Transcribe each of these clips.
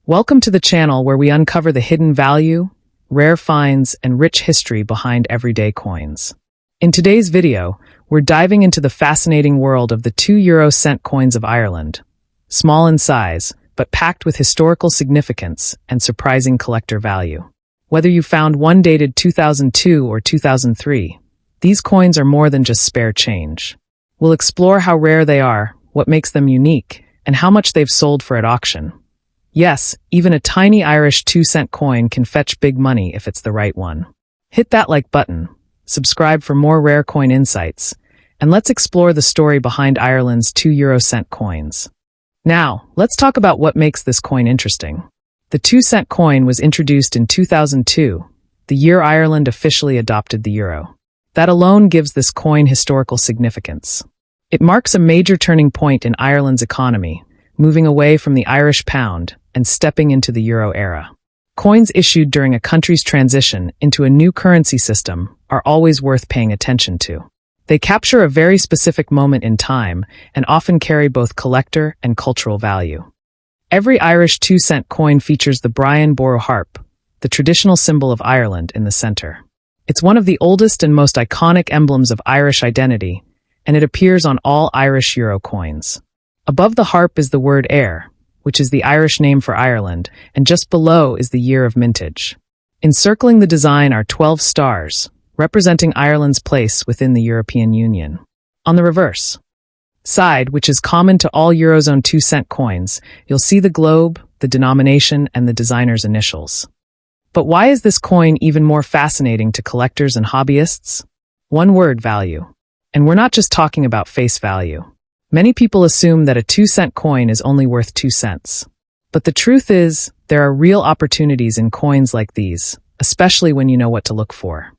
Welcome to the channel where we uncover the hidden value, rare finds, and rich history behind everyday coins. In today's video, we're diving into the fascinating world of the €2 coins of Ireland. Small in size, but packed with historical significance and surprising collector value. Whether you found one dated 2002 or 2003, these coins are more than just spare change. We'll explore how rare they are, what makes them unique, and how much they've sold for at auction. Yes, even a tiny Irish 2-cent coin can fetch big money if it's the right one. Hit that like button, subscribe for more rare coin insights, and let's explore the story behind Ireland's €2 coins. Now, let's talk about what makes this coin interesting. The 2-cent coin was introduced in 2002, the year Ireland officially adopted the euro. That alone gives this coin historical significance. It marks a major turning point in Ireland's economy, moving away from the Irish pound and stepping into the euro era. Coins issued during a country's transition into a new currency system are always worth paying attention to. They capture a very specific moment in time and often carry both collector and cultural value. Every Irish 2-cent coin features the Brian Boru harp, the traditional symbol of Ireland, in the center. It's one of the oldest and most iconic emblems of Irish identity, and it appears on all Irish euro coins. Above the harp is the word Éire, which is the Irish name for Ireland, and just below is the year of mintage. Encircling the design are 12 stars, representing Ireland's place within the European Union. On the reverse side, which is common to all Eurozone 2-cent coins, you'll see the globe, the denomination, and the designer's initials. But why is this coin even more fascinating to collectors and hobbyists? One word: value. And we're not just talking about face value. Many people assume that a 2-cent coin is only worth 2 cents. But the truth is, there are real opportunities in coins like these, especially when you know what to look for.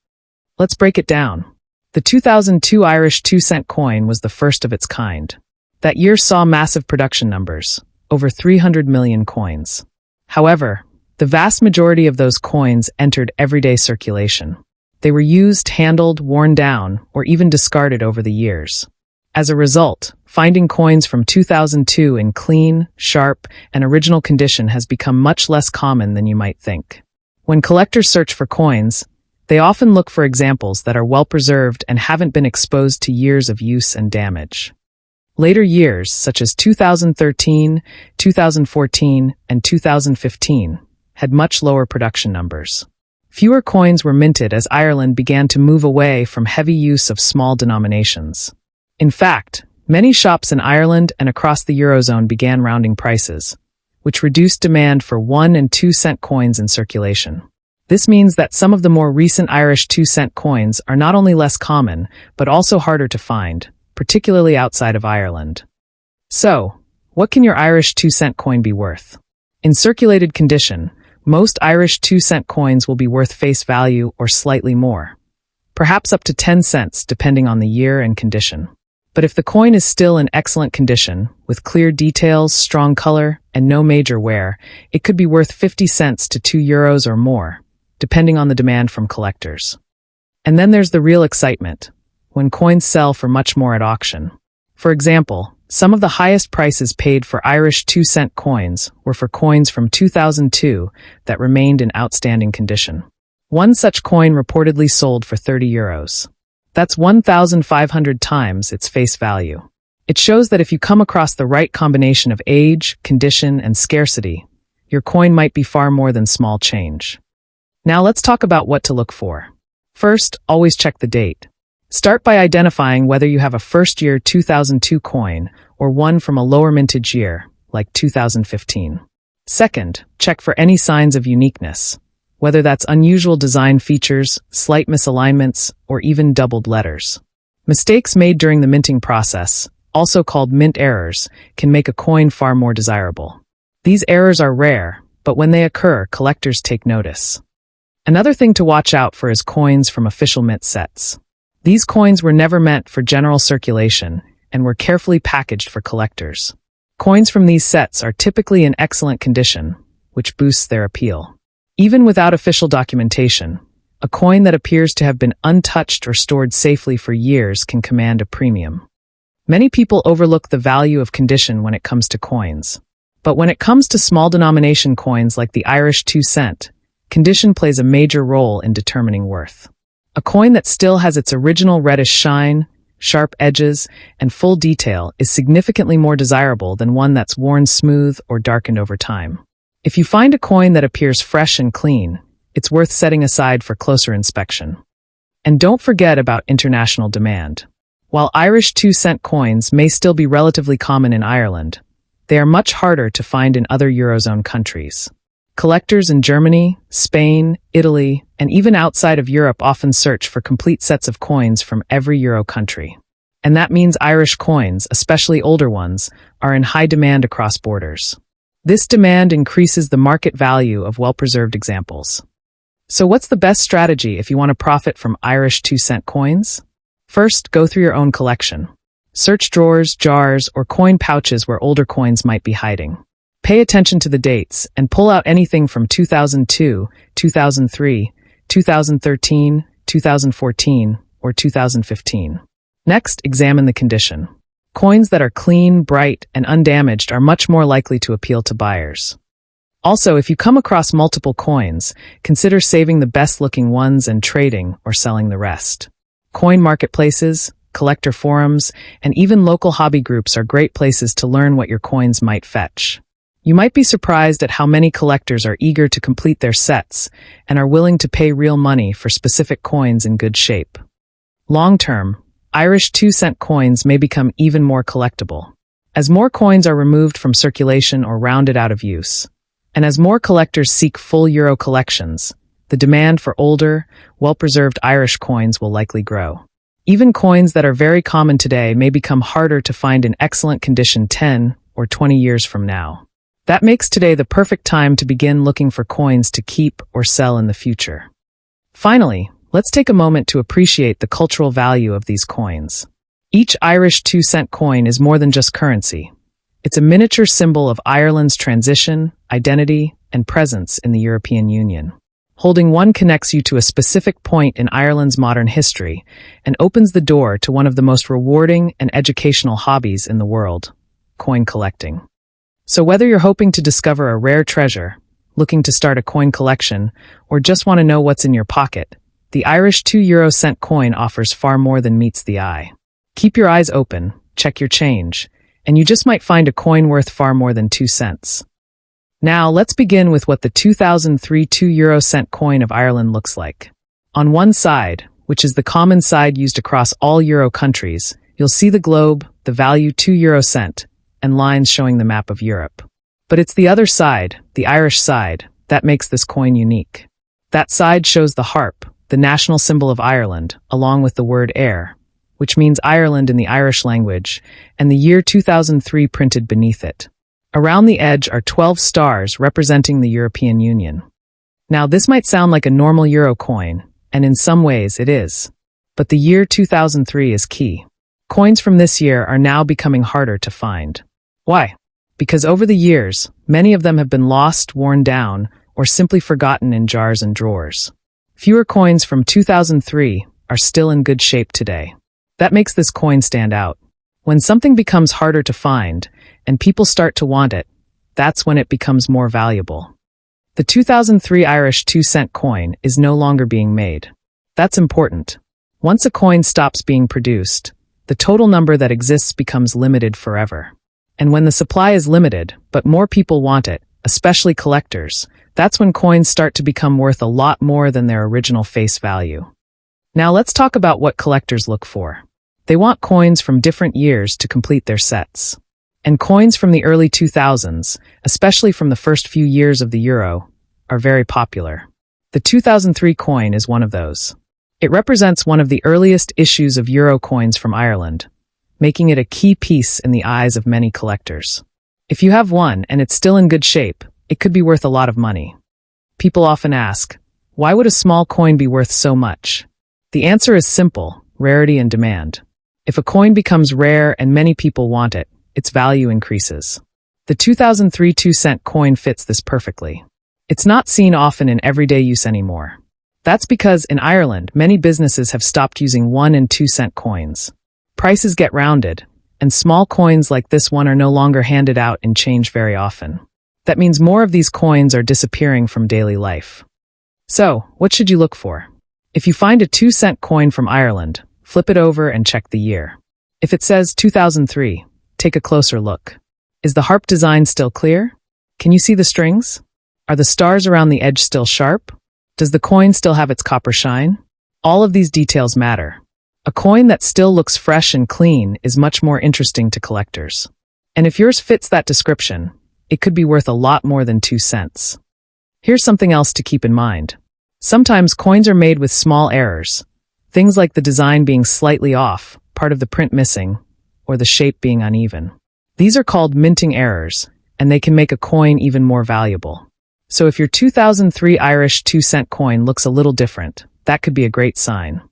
Let's break it down. The 2002 Irish 2-cent coin was the first of its kind. That year saw massive production numbers, over 300 million coins. However, the vast majority of those coins entered everyday circulation. They were used, handled, worn down, or even discarded over the years. As a result, finding coins from 2002 in clean, sharp, and original condition has become much less common than you might think. When collectors search for coins, they often look for examples that are well-preserved and haven't been exposed to years of use and damage. Later years, such as 2013, 2014, and 2015, had much lower production numbers. Fewer coins were minted as Ireland began to move away from heavy use of small denominations. In fact, many shops in Ireland and across the Eurozone began rounding prices, which reduced demand for 1- and 2-cent coins in circulation. This means that some of the more recent Irish 2-cent coins are not only less common, but also harder to find, particularly outside of Ireland. So, what can your Irish 2-cent coin be worth? In circulated condition, most Irish 2-cent coins will be worth face value or slightly more, perhaps up to 10 cents depending on the year and condition. But if the coin is still in excellent condition, with clear details, strong color, and no major wear, it could be worth 50 cents to €2 or more, depending on the demand from collectors. And then there's the real excitement, when coins sell for much more at auction. For example, some of the highest prices paid for Irish 2-cent coins were for coins from 2002 that remained in outstanding condition. One such coin reportedly sold for €30. That's 1,500 times its face value. It shows that if you come across the right combination of age, condition, and scarcity, your coin might be far more than small change. Now let's talk about what to look for. First, always check the date. Start by identifying whether you have a first-year 2002 coin or one from a lower mintage year, like 2015. Second, check for any signs of uniqueness, whether that's unusual design features, slight misalignments, or even doubled letters. Mistakes made during the minting process, also called mint errors, can make a coin far more desirable. These errors are rare, but when they occur, collectors take notice. Another thing to watch out for is coins from official mint sets. These coins were never meant for general circulation and were carefully packaged for collectors. Coins from these sets are typically in excellent condition, which boosts their appeal. Even without official documentation, a coin that appears to have been untouched or stored safely for years can command a premium. Many people overlook the value of condition when it comes to coins. But when it comes to small denomination coins like the Irish 2 cent, condition plays a major role in determining worth. A coin that still has its original reddish shine, sharp edges, and full detail is significantly more desirable than one that's worn smooth or darkened over time. If you find a coin that appears fresh and clean, it's worth setting aside for closer inspection. And don't forget about international demand. While Irish 2 cent coins may still be relatively common in Ireland, they are much harder to find in other Eurozone countries. Collectors in Germany, Spain, Italy, and even outside of Europe often search for complete sets of coins from every Euro country. And that means Irish coins, especially older ones, are in high demand across borders. This demand increases the market value of well-preserved examples. So what's the best strategy if you want to profit from Irish 2 cent coins? First, go through your own collection. Search drawers, jars, or coin pouches where older coins might be hiding. Pay attention to the dates and pull out anything from 2002, 2003, 2013, 2014, or 2015. Next, examine the condition. Coins that are clean, bright, and undamaged are much more likely to appeal to buyers. Also, if you come across multiple coins, consider saving the best-looking ones and trading or selling the rest. Coin marketplaces, collector forums, and even local hobby groups are great places to learn what your coins might fetch. You might be surprised at how many collectors are eager to complete their sets and are willing to pay real money for specific coins in good shape. Long-term, Irish 2 cent coins may become even more collectible. As more coins are removed from circulation or rounded out of use, and as more collectors seek full Euro collections, the demand for older, well-preserved Irish coins will likely grow. Even coins that are very common today may become harder to find in excellent condition 10 or 20 years from now. That makes today the perfect time to begin looking for coins to keep or sell in the future. Finally, let's take a moment to appreciate the cultural value of these coins. Each Irish 2 cent coin is more than just currency. It's a miniature symbol of Ireland's transition, identity, and presence in the European Union. Holding one connects you to a specific point in Ireland's modern history and opens the door to one of the most rewarding and educational hobbies in the world, coin collecting. So whether you're hoping to discover a rare treasure, looking to start a coin collection, or just want to know what's in your pocket, the Irish 2 cent coin offers far more than meets the eye. Keep your eyes open, check your change, and you just might find a coin worth far more than 2 cents. Now, let's begin with what the 2003 2 cent coin of Ireland looks like. On one side, which is the common side used across all Euro countries, you'll see the globe, the value 2 cent, and lines showing the map of Europe. But it's the other side, the Irish side, that makes this coin unique. That side shows the harp, the national symbol of Ireland, along with the word Éire, which means Ireland in the Irish language, and the year 2003 printed beneath it. Around the edge are 12 stars representing the European Union. Now, this might sound like a normal Euro coin, and in some ways it is. But the year 2003 is key. Coins from this year are now becoming harder to find. Why? Because over the years, many of them have been lost, worn down, or simply forgotten in jars and drawers. Fewer coins from 2003 are still in good shape today. That makes this coin stand out. When something becomes harder to find, and people start to want it, that's when it becomes more valuable. The 2003 Irish 2 cent coin is no longer being made. That's important. Once a coin stops being produced, the total number that exists becomes limited forever. And when the supply is limited, but more people want it, especially collectors, that's when coins start to become worth a lot more than their original face value. Now let's talk about what collectors look for. They want coins from different years to complete their sets. And coins from the early 2000s, especially from the first few years of the euro, are very popular. The 2003 coin is one of those. It represents one of the earliest issues of euro coins from Ireland, making it a key piece in the eyes of many collectors. If you have one and it's still in good shape, it could be worth a lot of money. People often ask, why would a small coin be worth so much? The answer is simple: rarity and demand. If a coin becomes rare and many people want it, its value increases. The 2003 2 cent coin fits this perfectly. It's not seen often in everyday use anymore. That's because in Ireland, many businesses have stopped using 1 and 2 cent coins. Prices get rounded, and small coins like this one are no longer handed out in change very often. That means more of these coins are disappearing from daily life. So, what should you look for? If you find a 2-cent coin from Ireland, flip it over and check the year. If it says 2003, take a closer look. Is the harp design still clear? Can you see the strings? Are the stars around the edge still sharp? Does the coin still have its copper shine? All of these details matter. A coin that still looks fresh and clean is much more interesting to collectors. And if yours fits that description, it could be worth a lot more than 2 cents. Here's something else to keep in mind. Sometimes coins are made with small errors. Things like the design being slightly off, part of the print missing, or the shape being uneven. These are called minting errors, and they can make a coin even more valuable. So if your 2003 Irish 2-cent coin looks a little different, that could be a great sign.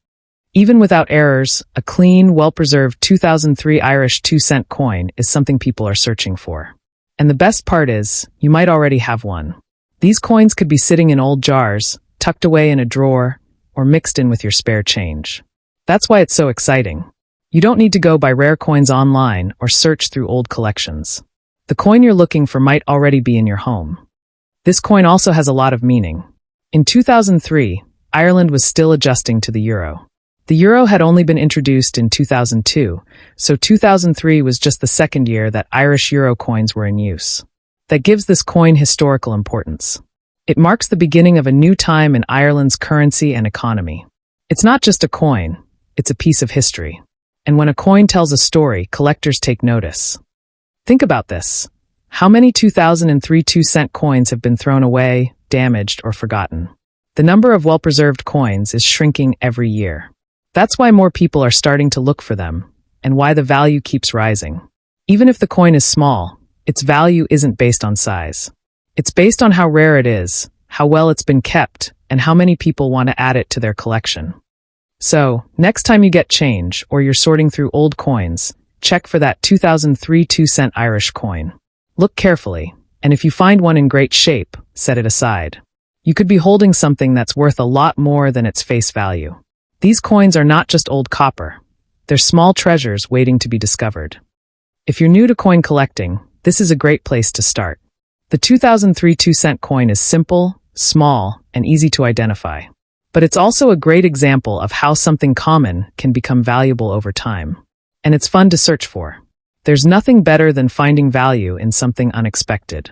Even without errors, a clean, well-preserved 2003 Irish 2-cent coin is something people are searching for. And the best part is, you might already have one. These coins could be sitting in old jars, tucked away in a drawer, or mixed in with your spare change. That's why it's so exciting. You don't need to go buy rare coins online or search through old collections. The coin you're looking for might already be in your home. This coin also has a lot of meaning. In 2003, Ireland was still adjusting to the euro. The euro had only been introduced in 2002, so 2003 was just the second year that Irish euro coins were in use. That gives this coin historical importance. It marks the beginning of a new time in Ireland's currency and economy. It's not just a coin, it's a piece of history. And when a coin tells a story, collectors take notice. Think about this. How many 2003 2-cent coins have been thrown away, damaged, or forgotten? The number of well-preserved coins is shrinking every year. That's why more people are starting to look for them, and why the value keeps rising. Even if the coin is small, its value isn't based on size. It's based on how rare it is, how well it's been kept, and how many people want to add it to their collection. So, next time you get change, or you're sorting through old coins, check for that 2003 2-cent Irish coin. Look carefully, and if you find one in great shape, set it aside. You could be holding something that's worth a lot more than its face value. These coins are not just old copper. They're small treasures waiting to be discovered. If you're new to coin collecting, this is a great place to start. The 2003 2-cent coin is simple, small, and easy to identify. But it's also a great example of how something common can become valuable over time. And it's fun to search for. There's nothing better than finding value in something unexpected.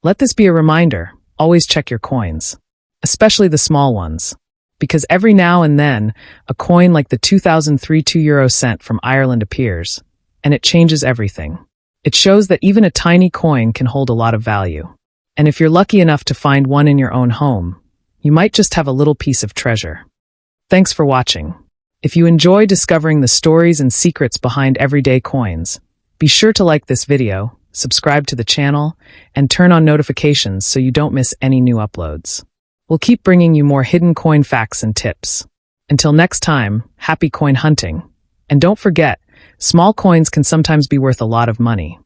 Let this be a reminder, always check your coins, especially the small ones. Because every now and then, a coin like the 2003 2-euro-cent from Ireland appears, and it changes everything. It shows that even a tiny coin can hold a lot of value. And if you're lucky enough to find one in your own home, you might just have a little piece of treasure. Thanks for watching. If you enjoy discovering the stories and secrets behind everyday coins, be sure to like this video, subscribe to the channel, and turn on notifications so you don't miss any new uploads. We'll keep bringing you more hidden coin facts and tips. Until next time, happy coin hunting. And don't forget, small coins can sometimes be worth a lot of money.